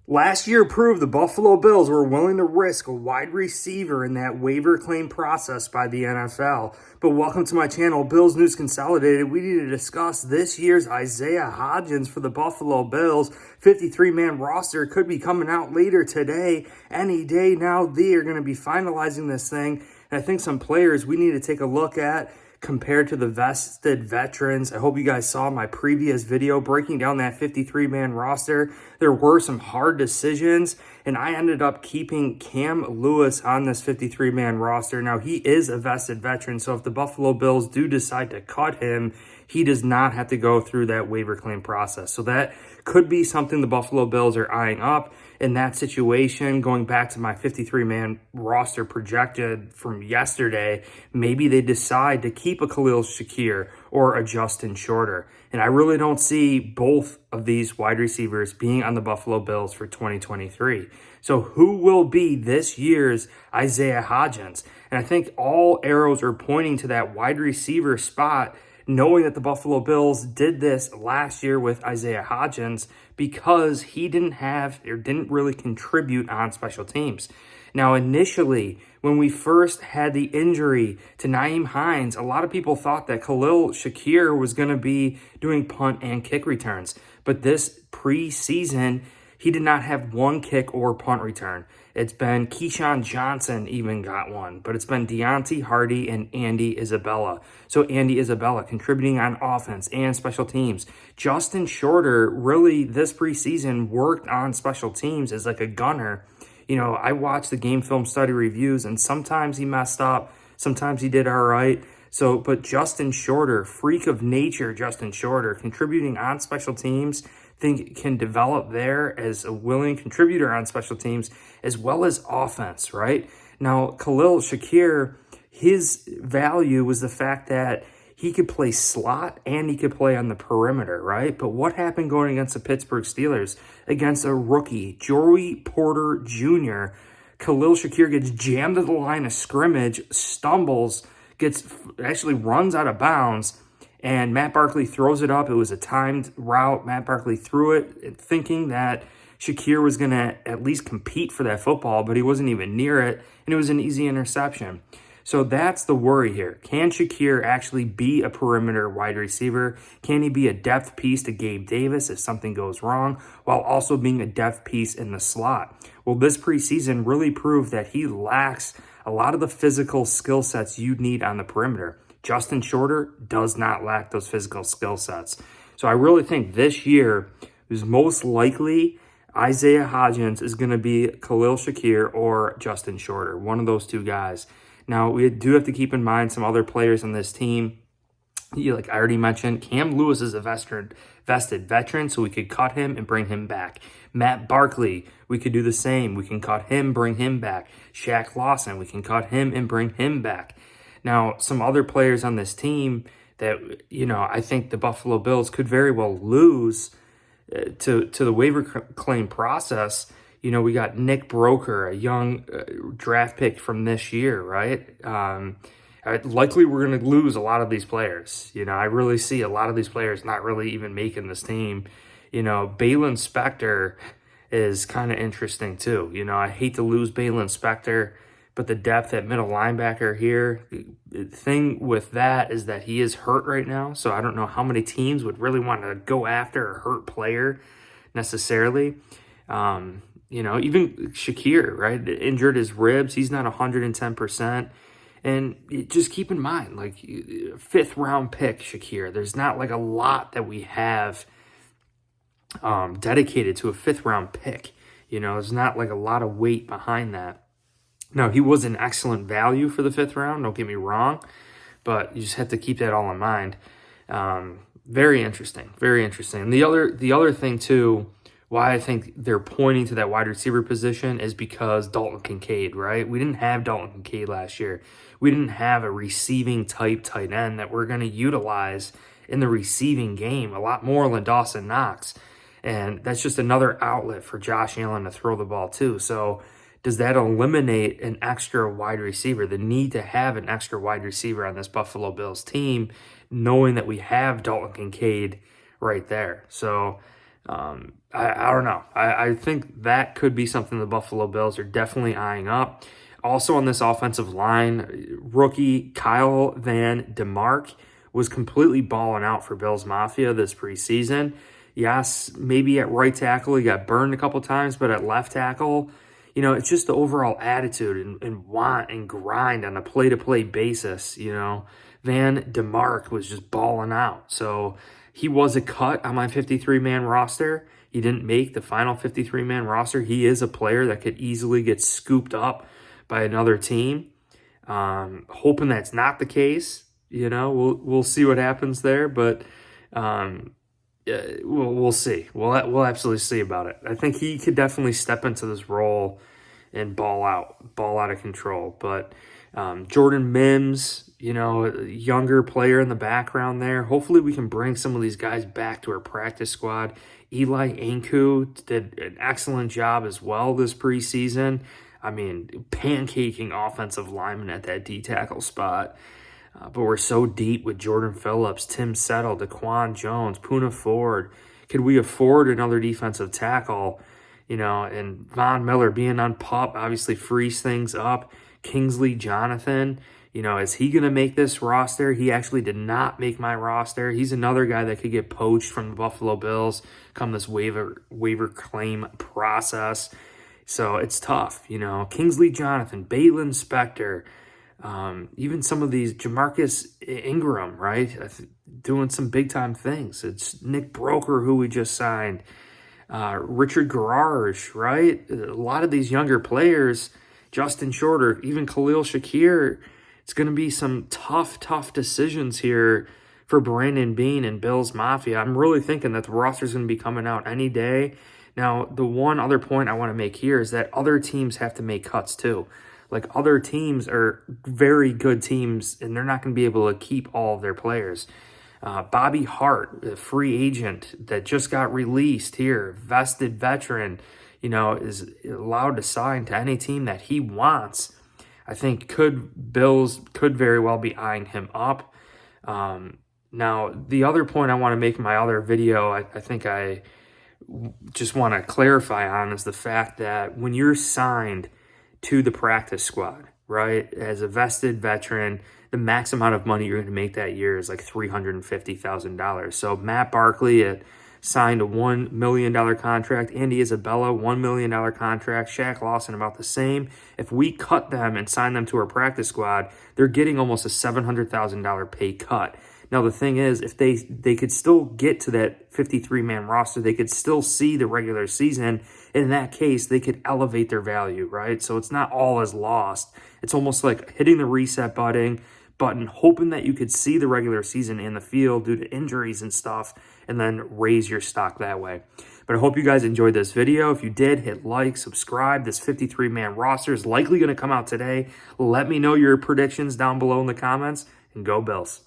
Last year proved the Buffalo Bills were willing to risk a wide receiver in that waiver claim process by the NFL. But welcome to my channel, Bills News Consolidated. We need to discuss this year's Isaiah Hodgins for the Buffalo Bills. 53-man roster could be coming out later today, any day now. They are going to be finalizing this thing. And I think some players we need to take a look at compared to the vested veterans. I hope you guys saw my previous video breaking down that 53-man roster. There were some hard decisions, and I ended up keeping Cam Lewis on this 53-man roster. Now, he is a vested veteran, so if the Buffalo Bills do decide to cut him, he does not have to go through that waiver claim process. So that could be something the Buffalo Bills are eyeing up. In that situation, going back to my 53-man roster projected from yesterday, maybe they decide to keep a Khalil Shakir or a Justin Shorter. And I really don't see both of these wide receivers being on the Buffalo Bills for 2023. So who will be this year's Isaiah Hodgins? And I think all arrows are pointing to that wide receiver spot, knowing that the Buffalo Bills did this last year with Isaiah Hodgins because he didn't really contribute on special teams. Now, initially, when we first had the injury to Nyheim Hines, a lot of people thought that Khalil Shakir was going to be doing punt and kick returns. But this preseason, he did not have one kick or punt return. It's been Keyshawn Johnson even got one, but it's been Deontay Hardy and Andy Isabella. So Andy Isabella contributing on offense and special teams. Justin Shorter really this preseason worked on special teams as like a gunner. You know, I watched the game film study reviews and sometimes he messed up, sometimes he did all right. So, but Justin Shorter, freak of nature, Justin Shorter, contributing on special teams, think can develop there as a willing contributor on special teams as well as offense, right? Now, Khalil Shakir, his value was the fact that he could play slot and he could play on the perimeter, right? But what happened going against the Pittsburgh Steelers against a rookie, Joey Porter Jr.? Khalil Shakir gets jammed at the line of scrimmage, stumbles, actually runs out of bounds, and Matt Barkley throws it up. It was a timed route. Matt Barkley threw it thinking that Shakir was going to at least compete for that football, but he wasn't even near it, and it was an easy interception. So that's the worry here. Can Shakir actually be a perimeter wide receiver? Can he be a depth piece to Gabe Davis if something goes wrong, while also being a depth piece in the slot? Well, this preseason really proved that he lacks a lot of the physical skill sets you need on the perimeter. Justin Shorter does not lack those physical skill sets. So I really think this year is most likely Isaiah Hodgins is going to be Khalil Shakir or Justin Shorter, one of those two guys. Now, we do have to keep in mind some other players on this team. Like I already mentioned, Cam Lewis is a vested veteran, so we could cut him and bring him back. Matt Barkley, we could do the same. We can cut him, bring him back. Shaq Lawson, we can cut him and bring him back. Now, some other players on this team that, I think the Buffalo Bills could very well lose to the waiver claim process. We got Nick Broker, a young draft pick from this year, right? Likely we're going to lose a lot of these players. I really see a lot of these players not really even making this team. Balin Spector is kind of interesting too. I hate to lose Balin Spector, but the depth at middle linebacker here, the thing with that is that he is hurt right now. So I don't know how many teams would really want to go after a hurt player necessarily. Even Shakir, right? Injured his ribs. He's not 110%. And just keep in mind, like, 5th round pick Shakir. There's not like a lot that we have dedicated to a 5th round pick. There's not like a lot of weight behind that. Now, he was an excellent value for the 5th round, don't get me wrong, but you just have to keep that all in mind. Very interesting, very interesting. And the other thing, too, why I think they're pointing to that wide receiver position is because Dalton Kincaid, right? We didn't have Dalton Kincaid last year. We didn't have a receiving type tight end that we're going to utilize in the receiving game a lot more than Dawson Knox. And that's just another outlet for Josh Allen to throw the ball too. So does that eliminate an extra wide receiver, the need to have an extra wide receiver on this Buffalo Bills team, knowing that we have Dalton Kincaid right there? So I don't know. I think that could be something the Buffalo Bills are definitely eyeing up. Also on this offensive line, rookie Kyle Van DeMark was completely balling out for Bills Mafia this preseason. Yes, maybe at right tackle he got burned a couple times, but at left tackle, it's just the overall attitude and want and grind on a play-to-play basis. Van DeMark was just balling out. So he was a cut on my 53-man roster. He didn't make the final 53-man roster. He is a player that could easily get scooped up by another team. Hoping that's not the case. We'll see what happens there, but we'll see. We'll absolutely see about it. I think he could definitely step into this role and ball out of control. But Jordan Mims, younger player in the background there. Hopefully we can bring some of these guys back to our practice squad. Eli Anku did an excellent job as well this preseason. I mean, pancaking offensive linemen at that D tackle spot. But we're so deep with Jordan Phillips, Tim Settle, Daquan Jones, Poona Ford. Could we afford another defensive tackle? And Von Miller being on PUP obviously frees things up. Kingsley Jonathan, is he going to make this roster? He actually did not make my roster. He's another guy that could get poached from the Buffalo Bills come this waiver claim process. So it's tough, Kingsley Jonathan, Baylon Spector, even some of these Jamarcus Ingram, right? Doing some big time things. It's Nick Broker, who we just signed. Richard Garage, right? A lot of these younger players, Justin Shorter, even Khalil Shakir. It's going to be some tough decisions here for Brandon Beane and Bills Mafia. I'm really thinking that the roster is going to be coming out any day. Now, the one other point I want to make here is that other teams have to make cuts too. Like, other teams are very good teams, and they're not going to be able to keep all of their players. Bobby Hart, the free agent that just got released here, vested veteran, is allowed to sign to any team that he wants. I think Bills could very well be eyeing him up. Now, the other point I want to make in my other video, I think I just want to clarify on, is the fact that when you're signed to the practice squad, right, as a vested veteran, the max amount of money you're going to make that year is like $350,000. So Matt Barkley signed a $1 million contract. Andy Isabella, $1 million contract. Shaq Lawson, about the same. If we cut them and sign them to our practice squad, they're getting almost a $700,000 pay cut. Now, the thing is, if they could still get to that 53-man roster, they could still see the regular season. In that case, they could elevate their value, right? So it's not all as lost. It's almost like hitting the reset button, hoping that you could see the regular season in the field due to injuries and stuff, and then raise your stock that way. But I hope you guys enjoyed this video. If you did, hit like, subscribe. This 53-man roster is likely going to come out today. Let me know your predictions down below in the comments, and go Bills.